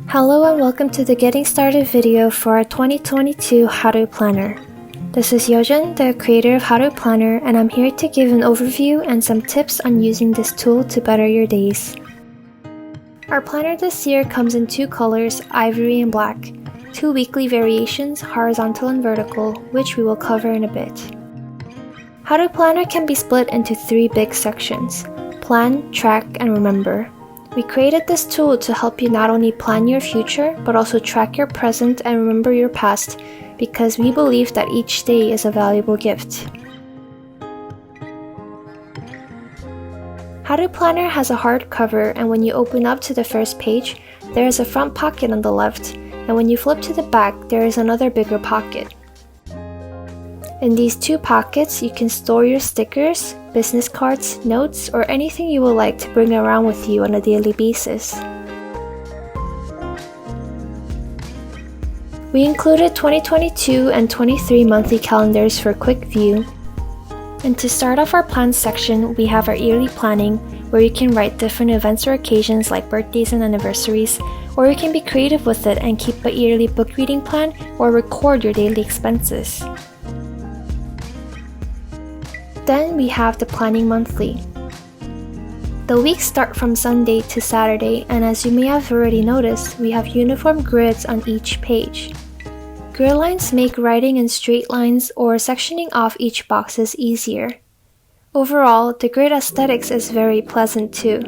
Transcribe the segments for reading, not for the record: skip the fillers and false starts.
Hello and welcome to the Getting Started video for our 2022 Haroo Planner. This is Yeojun, the creator of Haroo Planner, and I'm here to give an overview and some tips on using this tool to better your days. Our planner this year comes in two colors, ivory and black, two weekly variations, horizontal and vertical, which we will cover in a bit. Haroo Planner can be split into three big sections: plan, track, and remember. We created this tool to help you not only plan your future, but also track your present and remember your past, because we believe that each day is a valuable gift. Haroo Planner has a hard cover, and when you open up to the first page, there is a front pocket on the left, and when you flip to the back, there is another bigger pocket. In these two pockets, you can store your stickers, business cards, notes, or anything you would like to bring around with you on a daily basis. We included 2022 and 23 monthly calendars for quick view. And to start off our plans section, we have our yearly planning, where you can write different events or occasions like birthdays and anniversaries, or you can be creative with it and keep a yearly book reading plan or record your daily expenses. Then we have the planning monthly. The weeks start from Sunday to Saturday, and as you may have already noticed, we have uniform grids on each page. Grid lines make writing in straight lines or sectioning off each boxes easier. Overall, the grid aesthetics is very pleasant too.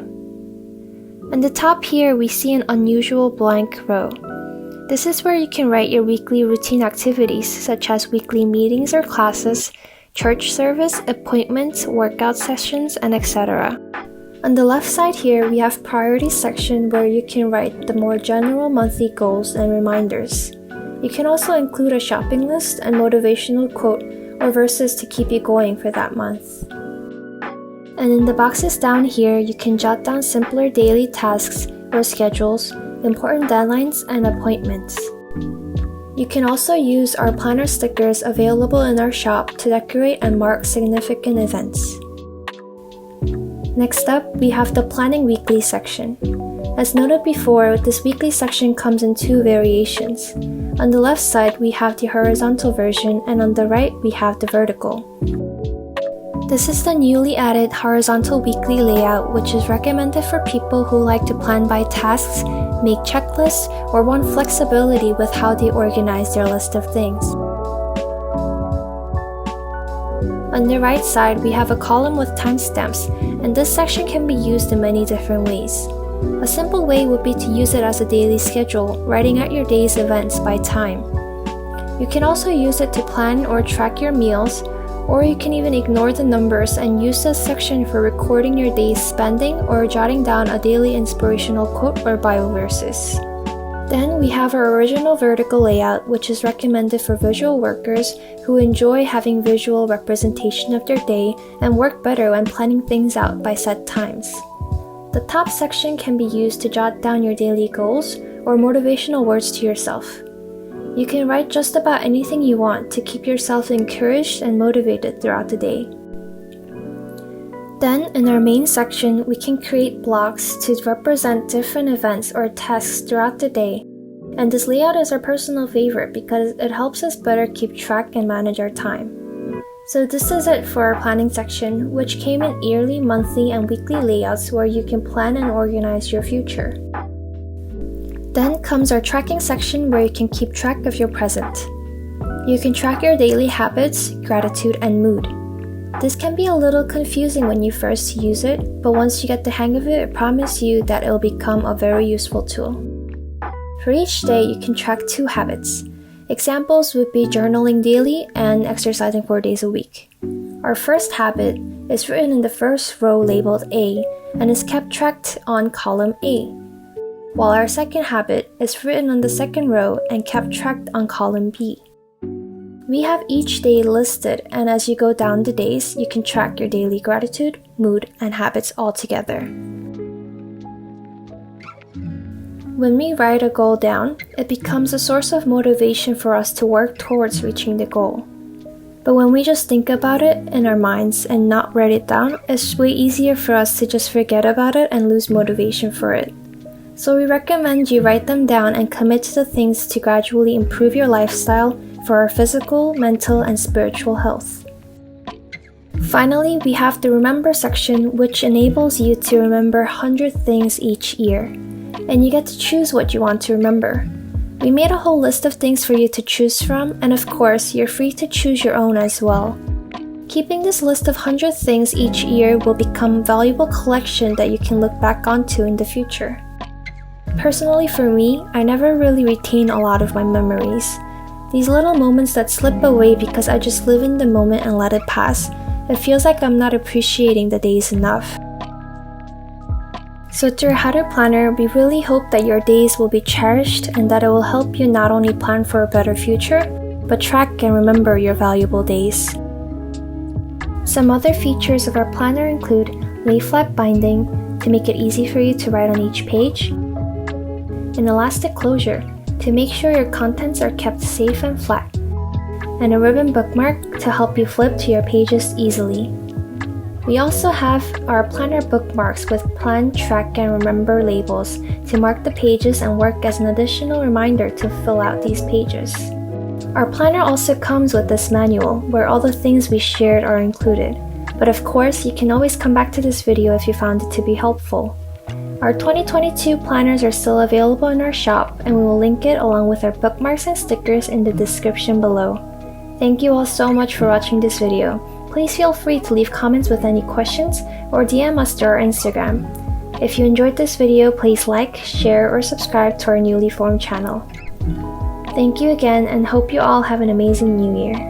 On the top here, we see an unusual blank row. This is where you can write your weekly routine activities such as weekly meetings or classes, church service, appointments, workout sessions, and etc. On the left side here, we have priorities section where you can write the more general monthly goals and reminders. You can also include a shopping list and motivational quote or verses to keep you going for that month. And in the boxes down here, you can jot down simpler daily tasks or schedules, important deadlines, and appointments. You can also use our planner stickers available in our shop to decorate and mark significant events. Next up, we have the Planning Weekly section. As noted before, this weekly section comes in two variations. On the left side, we have the horizontal version, and on the right, we have the vertical. This is the newly added horizontal weekly layout, which is recommended for people who like to plan by tasks, make checklists, or want flexibility with how they organize their list of things. On the right side, we have a column with timestamps, and this section can be used in many different ways. A simple way would be to use it as a daily schedule, writing out your day's events by time. You can also use it to plan or track your meals, or you can even ignore the numbers and use this section for recording your day's spending or jotting down a daily inspirational quote or Bible verses. Then we have our original vertical layout, which is recommended for visual workers who enjoy having visual representation of their day and work better when planning things out by set times. The top section can be used to jot down your daily goals or motivational words to yourself. You can write just about anything you want to keep yourself encouraged and motivated throughout the day. Then, in our main section, we can create blocks to represent different events or tasks throughout the day. And this layout is our personal favorite because it helps us better keep track and manage our time. So this is it for our planning section, which came in yearly, monthly, and weekly layouts where you can plan and organize your future. Then comes our tracking section where you can keep track of your present. You can track your daily habits, gratitude, and mood. This can be a little confusing when you first use it, but once you get the hang of it, I promise you that it'll become a very useful tool. For each day, you can track 2 habits. Examples would be journaling daily and exercising 4 days a week. Our first habit is written in the first row labeled A and is kept tracked on column A, while our second habit is written on the second row and kept tracked on column B. We have each day listed, and as you go down the days, you can track your daily gratitude, mood, and habits all together. When we write a goal down, it becomes a source of motivation for us to work towards reaching the goal. But when we just think about it in our minds and not write it down, it's way easier for us to just forget about it and lose motivation for it. So we recommend you write them down and commit to the things to gradually improve your lifestyle for our physical, mental, and spiritual health. Finally, we have the Remember section, which enables you to remember 100 things each year, and you get to choose what you want to remember. We made a whole list of things for you to choose from, and of course, you're free to choose your own as well. Keeping this list of 100 things each year will become a valuable collection that you can look back onto in the future. Personally for me, I never really retain a lot of my memories. These little moments that slip away because I just live in the moment and let it pass, it feels like I'm not appreciating the days enough. So through Haroo Planner, we really hope that your days will be cherished and that it will help you not only plan for a better future, but track and remember your valuable days. Some other features of our planner include Layflat binding to make it easy for you to write on each page, an elastic closure to make sure your contents are kept safe and flat, and a ribbon bookmark to help you flip to your pages easily. We also have our planner bookmarks with plan, track, and remember labels to mark the pages and work as an additional reminder to fill out these pages. Our planner also comes with this manual where all the things we shared are included, but of course you can always come back to this video if you found it to be helpful. Our 2022 planners are still available in our shop, and we will link it along with our bookmarks and stickers in the description below. Thank you all so much for watching this video. Please feel free to leave comments with any questions or DM us through our Instagram. If you enjoyed this video, please like, share, or subscribe to our newly formed channel. Thank you again, and hope you all have an amazing new year.